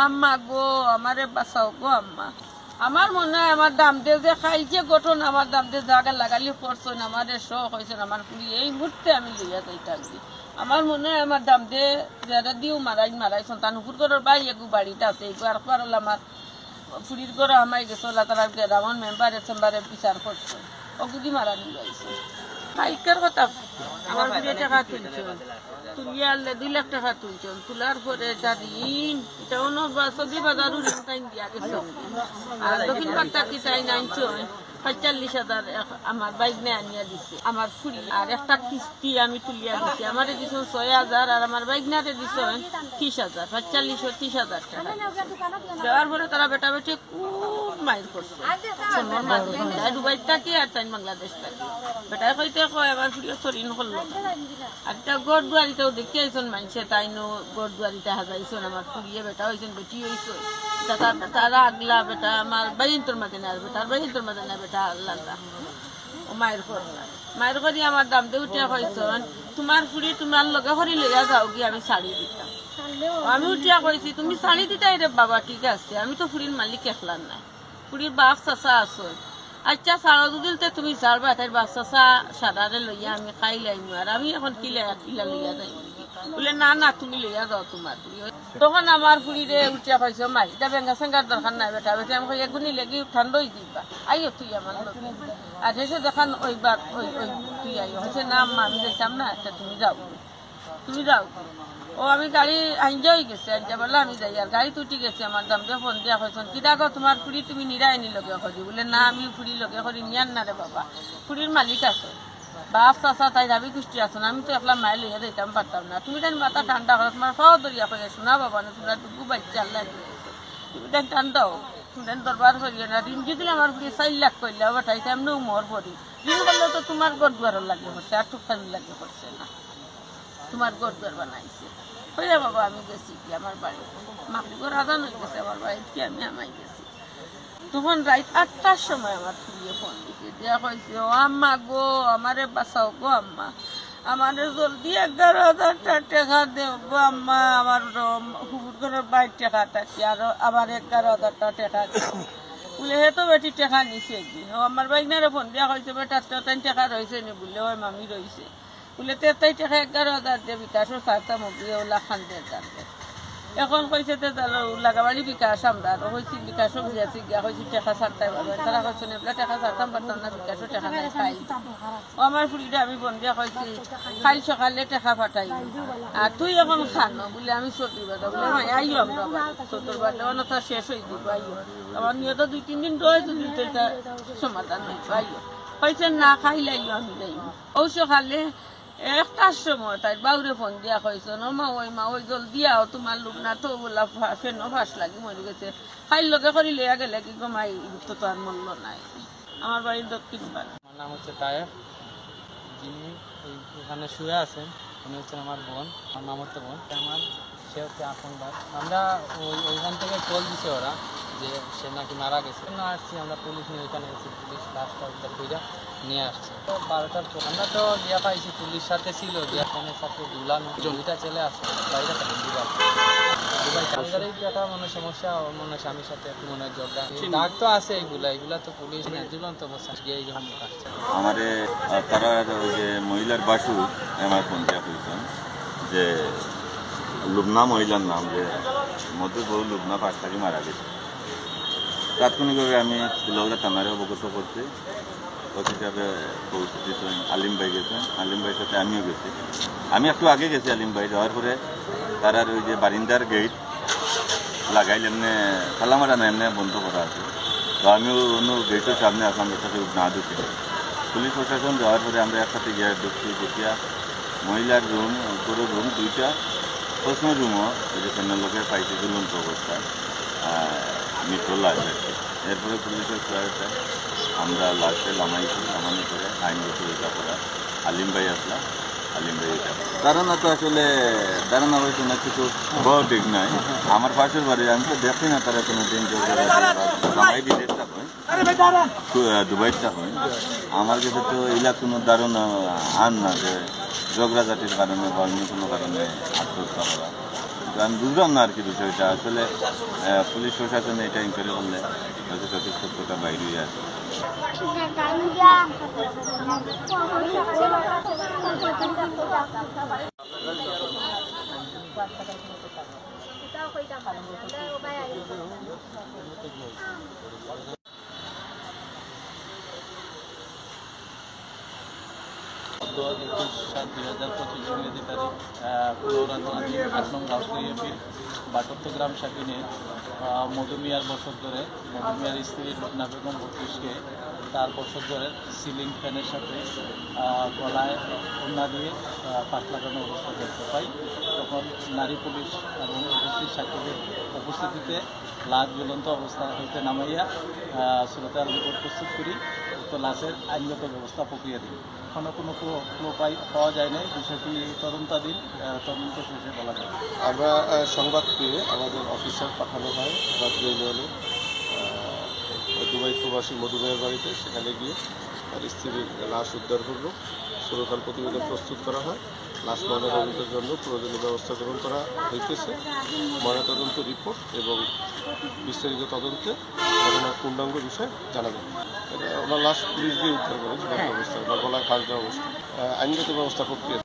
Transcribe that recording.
আম্মা গো আমারে বাঁচাও গো আম্মা। আমার মনে হয় আমার দাম দিয়ে যে খাইছে গঠন আমার দাম দিয়ে জায়গা লাগালি পড়ছেন আমাদের শখ হয়েছেন আমার ফুলি এই মুহূর্তে আমি লইয়া যাইতাম। আমার মনে হয় আমার দাম দিয়ে যারা দিও মারাইছেন তার নুপুর করার বাই এগু বাড়িটা আছে এগু আর পারল আমার ফুলির করে আমায় গেছে তারা গ্রামের মেম্বারের চেম্বারে বিচার করছে অগুদি মারা নিয়ে যাইছে। কাইকার কথা আমার ফুলিয়ে টাকা তুলছেন তুলিয়া 2 লাখ টাকা তুলছেন তোলার পরে ঋণ এটা অন্য সবজি বাজারও ঋণ টাইম দিয়া গেছে আর দক্ষিণ পাক্তা কি চাই নাইছেন 45,000 আমার বাইক নিয়ে আনিয়া দিছে আমার ফুলি আর একটা কিস্তি আমি তুলিয়া দিছি আমার দিছেন 6,000 আর আমার বাইক নাতে দিছেন 30,000 45,000 টাকা দেওয়ার পরে তারা বেটা বেটে খুব মাইর করছে দুবাই থাকি আর তাই বাংলাদেশ থাকি বেটা কইতে কয় আমার ফুলি ঋণ করলো আর একটা গড় দুয়ারিতেও দেখি আইসন মানুষে তাই নো গড় দুয়ারিতে হাজাইছেন আমার ফুলিয়ে বেটা হয়েছেন বেটি হয়েছে তারা আগলা বেটা আমার বাইন্তর মাঝে না বেটার বাইন্তর মাঝে না বেটা আল্লাহ মায়ের মায়ের করি আমার দাম দিয়ে উঠিয়া কইছেন তোমার ফুড়ি তোমার লগে হরি লইয়া যাও কি আমি শাড়ি দিতাম আমি উঠিয়া কইছি তুমি শাড়ি দিতাই রে বাবা ঠিক আছে আমি তো ফুড়ির মালিক একলার না ফুড়ির বাপ চাচা আছো আচ্ছা সারা দুদিনতে তুমি ছাড়বা তাই বাপ চাচা সারারে লইয়া আমি খাই লাইম আর আমি এখন কিলা লইয়া যাই বলে না না তুমি লইয়া যাও তোমার তখন আমার ফুড়িরে উঠিয়া পাইছো মাই এটা বেঙ্গা সেঙ্গার দরকার নাই বেটা বেটা আমি এগুনি লেগে ঠান্ডাই দিবা আইও তুই আমার আর হেসে দেখান ওইবার ওই তুই আইও হয়েছে না আম্মা আমি দেখতাম না একটা তুমি যাও ও আমি গাড়ি আইনজাই গেছে আইনজা বলে আমি যাই আর গাড়ি তুটি গেছে আমার দাম দিয়ে ফোন দিয়া হয়েছেন কি দেখো তোমার ফুড়ি তুমি নিরাই নি লগে করি বলে না আমি ফুড়ি লগে করি নিয়ান না রে বাবা ফুড়ির মালিক আছে বাপ চাচা তাই দাবি গোষ্ঠী আছো না আমি তো একলা মাইল হইয়া দিতাম পারতাম না তুমি তাই মাথা ঠান্ডা করো তোমার খাওয়া দরিয়া করে শোনা বাবা না তোমরা টুকু বাচ্চা আল্লাহ তুমি তাই ঠান্ডাও তুমি তাই দরবার করিও না ঋণ যদি আমার ফুড়ি 4 লাখ করলে বেটাইতে এমনি মোর পড়ি ঋণ করলে তো তোমার গড় দুয়ার লাগে করছে আর টুকটানি লাগে করছে না তোমার গড় দুয়ার বানাইছে হইয়া বাবা আমি গেছি কি আমার বাড়ি মাকড়িগর আদান হয়ে গেছে আমার বাড়িতে কি আমি আমাই গেছি তখন রাত 8টার সময় আমার ফুলিয়ে ফোন দিছে দিয়া কইছে ও আম্মা গো আমারে বাঁচাও গো আম্মা আমারে জলদি 11,000 টাকা দেও গো আম্মা আমার হুবুর ঘরের 22 টাকা থাকি আর আবার 11,000 টাকা দেও বলে হে তো বেটি টাকা নিছে কি ও আমার বাইকনারে ফোন দিয়া কইছে বেটা 3 টাকা রয়েছে নি বলে ওই মামি রয়েছে বলে 23 টাকা 11,000 দিয়ে বিকাশও সারতাম ওগুলা খান দিয়ে এখন কইছে লাগাবাড়ি বিকাশ আমরা হয়েছি বিকাশও বুঝিয়াছি গিয়া হয়েছি টাকা সারতে পারবে তারা কইছেন এগুলা টাকা সারতাম পারতাম না বিকাশও টাকা নাই খাই ও আমার ফুড়িটা আমি বন্দিয়া কইছি খাই সকালে টাকা পাঠাই আর তুই এখন খানো বলে আমি চতুর বাটা বলে হ্যাঁ আইও আমরা চতুর বাটা অনথা শেষ হয়ে দিব আইও আমার নিয়ে তো 2-3 দিন রয়েছে দুইটা সমাধান হইব আইও কইছে না খাইলে আইও আমি যাই ও সকালে 1টার সময় তাই বাউরে ফোন দিয়া কইছ মা ওই জলদি আও তোমার লোক না তো বলা ফেন ফাঁস লাগি মরে গেছে খাইল লগে করি লইয়া গেলে কি গমাই তো আর মূল্য নাই আমার বাড়ির দক্ষিণ পাড়া আমার নাম হচ্ছে তায়েব যিনি এখানে শুয়ে আছেন উনি হচ্ছেন আমার বোন আমার মামাতো বোন আমার সে হচ্ছে আপনবার আমরা ওইখান থেকে কল দিছে ওরা যে সে নাকি মারা গেছে না আসছি আমরা পুলিশ নিয়ে ওইখানে গেছি পুলিশ লাশটা উদ্ধার করে নিয়ে আসছে তো 12টার পর আমরা তো গিয়া পাইছি পুলিশ সাথে ছিল গিয়া ফোনের সাথে দুলানো জমিটা চলে আসছে বাড়িটা দুবাই কালগারেই একটা মনে সমস্যা মনে স্বামীর সাথে একটু মনে ঝগড়া দাগ তো আছে এগুলা তো পুলিশ ঝুলন্ত অবস্থা গিয়ে এই যখন আসছে আমাদের তারা ওই যে মহিলার বাসু আমার ফোন দেওয়া হয়েছেন যে লুবনা মহিলার নাম যে মধ্যে বহু লুবনা পাশ থাকি মারা গেছে তাৎক্ষণিকভাবে আমি তুলাউড়া থানারে অবগত করছি ওই হিসাবে পৌঁছে দিয়েছেন আলিম ভাই গেছেন আলিম ভাইয়ের সাথে আমিও গেছি আমি একটু আগে গেছি আলিম ভাই যাওয়ার পরে তার ওই যে বারিন্দার গেট লাগাইলে এমনি তালা মারা না এমনি বন্ধ করা আছে তো আমিও অন্য গেটের সামনে আসলাম যেটাকে না ঢুকে পুলিশ প্রশাসন যাওয়ার পরে আমরা একসাথে গিয়ে ঢুকছি দেখিয়া মহিলার রুম পুরো রুম 2টা প্রশ্ন রুমও ওই যে ফ্যানের লোকে পাইছে ঝুলন্ত অবস্থায় মৃত লাশ আর কি এরপরে পুলিশের সহায়তায় আমরা লাশে নামানো করে আইনগত এটা করা আলিম ভাই আসলাম আলিম ভাই এটা ধারণা তো আসলে ধারণা হয়তো না কিছু বড় ঠিক নাই আমার পাশের বাড়ি আমি তো দেখি না তারা কোনো দিন ভাই বিদেশ থাকেন, দুবাইতে থাকেন। আমার কাছে তো এগুলা কোনো ধারণা আন না যে ঝগড়াঝাটির কারণে বা অন্য কোনো কারণে আত্মহত্যা করা। আমি বুঝলাম না আর কি বিষয়টা। আসলে পুলিশ প্রশাসনে এটা ইনকোয়ারি করলে হয়তো সঠিক তথ্যটা বাইরে আসে। গত 21/7/2025 ইংরেজি তারিখ পুনরাধীন 8 নং গাউসলিয়া ইউপির বাটত্ত গ্রাম শাকিনে মধু মিয়ার বছর ধরে মধু মিয়ার স্ত্রী রুকনা বেগম 32কে তার বছর ধরে সিলিং ফ্যানের সাথে গলায় ওড়না দিয়ে পাশ লাগানো অবস্থা দেখতে পাই। তখন নারী পুলিশ এবং উপস্থিত সাক্ষীদের উপস্থিতিতে লাশ ঝুলন্ত অবস্থা হইতে নামাইয়া সুরতাল রিপোর্ট প্রস্তুত করি। তো লাশের আইনগত ব্যবস্থা প্রক্রিয়া দিই। এখনও কোনো ক্লু পাওয়া যায় নাই। বিষয়টি তদন্তাধীন, তদন্ত শেষে বলা যায়। আমরা সংবাদ পেয়ে আমাদের অফিসার পাঠানো হয় রাত্রি ইউনিয়নে দুবাই প্রবাসী মধুমেয়ের বাড়িতে। সেখানে গিয়ে তার স্ত্রীর লাশ উদ্ধার করব, সুরতাল প্রতিবেদন প্রস্তুত করা হয়। লাশ ময়নাতদন্তের জন্য প্রয়োজনীয় ব্যবস্থা গ্রহণ করা হইতেছে। ময়নাতদন্ত রিপোর্ট এবং বিস্তারিত তদন্তে ঘটনার পূর্ণাঙ্গ বিষয় জানা যাবে। আমরা লাশ পুলিশ দিয়ে উদ্ধার করেছি অবস্থা বা গলায় ফাঁস দেওয়া অবস্থা। আইনগত ব্যবস্থা প্রক্রিয়া